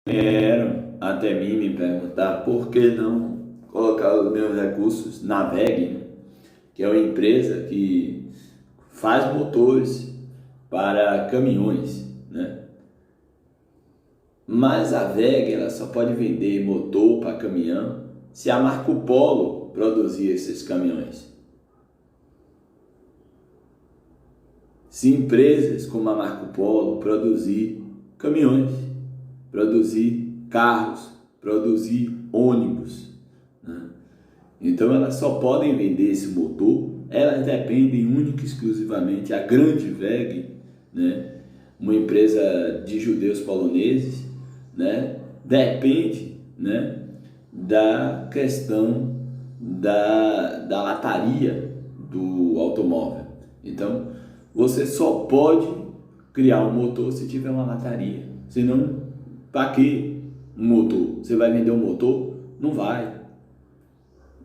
Vieram até mim me perguntar por que não colocar os meus recursos na WEG, né? Que é uma empresa que faz motores para caminhões, né? Mas a WEG ela só pode vender motor para caminhão se a Marco Polo produzir esses caminhões. Se empresas como a Marco Polo produzir caminhões, produzir carros, produzir ônibus, né? Então elas só podem vender esse motor, elas dependem única e exclusivamente, a grande WEG, né? Uma empresa de judeus poloneses, né? Depende, né? Da questão da lataria do automóvel. Então você só pode criar um motor se tiver uma lataria, senão para que um motor? Você vai vender um motor? Não vai,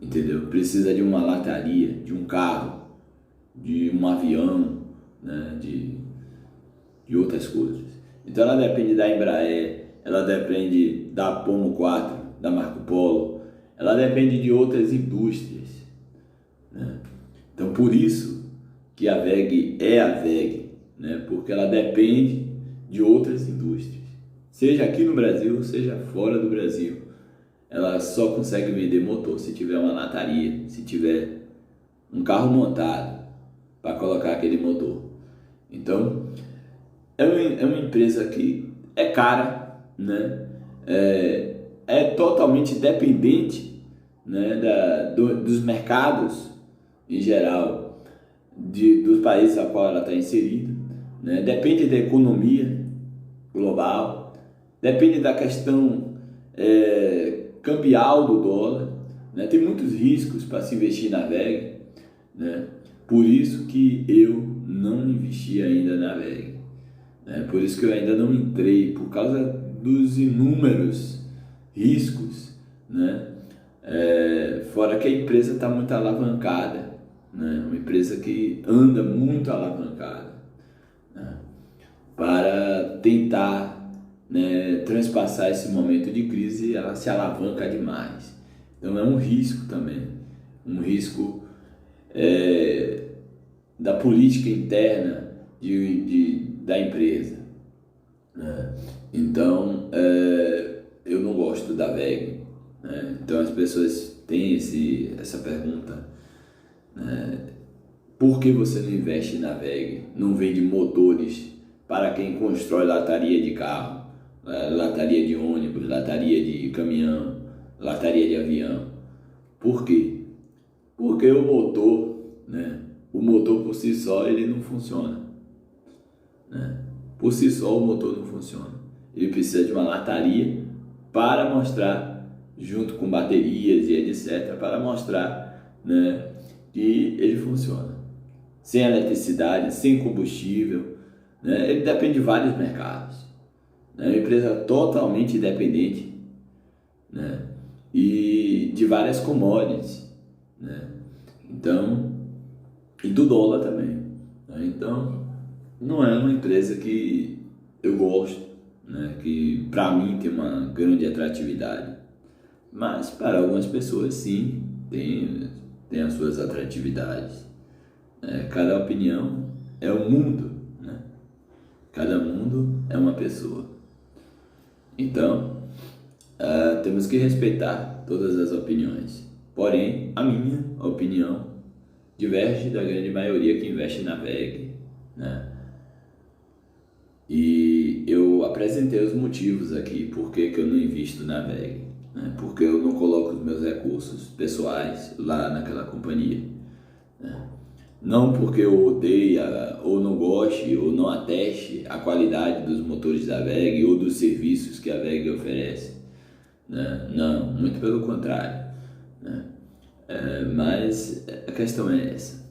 entendeu? Precisa de uma lataria, de um carro, de um avião, né? de outras coisas. Então ela depende da Embraer, ela depende da Pomo 4, da Marco Polo, ela depende de outras indústrias, né? Então por isso que a WEG é a WEG, né? Porque ela depende de outras indústrias, seja aqui no Brasil, seja fora do Brasil. Ela só consegue vender motor se tiver uma lataria, se tiver um carro montado para colocar aquele motor. Então, é uma empresa que é cara, né? É totalmente dependente, né? Dos mercados em geral, dos países a qual ela está inserida, né? Depende da economia global, depende da questão cambial do dólar, né? Tem muitos riscos para se investir na WEG, né? Por isso que eu não investi ainda na WEG, né? Por isso que eu ainda não entrei, por causa dos inúmeros riscos, né? Fora que a empresa está muito alavancada, né? Uma empresa que anda muito alavancada, né? Para tentar, né, transpassar esse momento de crise, ela se alavanca demais. Então é um risco também, um risco da política interna da empresa, né? Então eu não gosto da WEG, né? Então as pessoas têm essa pergunta, né? Por que você não investe na WEG? Não vende motores para quem constrói lataria de carro, lataria de ônibus, lataria de caminhão, lataria de avião? Por quê? Porque o motor, né? O motor por si só ele não funciona, né? Por si só o motor não funciona. Ele precisa de uma lataria para mostrar, junto com baterias e etc, para mostrar, né, que ele funciona. Sem eletricidade, sem combustível, né? Ele depende de vários mercados, né? É uma empresa totalmente independente, né? E de várias commodities, né? Então, e do dólar também, né? Então, não é uma empresa que eu gosto, né? Que para mim tem uma grande atratividade, mas para algumas pessoas sim, tem as suas atratividades. Cada opinião é um mundo, né? Cada mundo é uma pessoa. Então, temos que respeitar todas as opiniões. Porém, a minha opinião diverge da grande maioria que investe na WEG, né? E eu apresentei os motivos aqui por que eu não invisto na WEG, né? Porque eu não coloco os meus recursos pessoais lá naquela companhia, né? Não porque eu odeie ou não goste ou não ateste a qualidade dos motores da WEG ou dos serviços que a WEG oferece, né? Não, muito pelo contrário, né? Mas a questão é essa.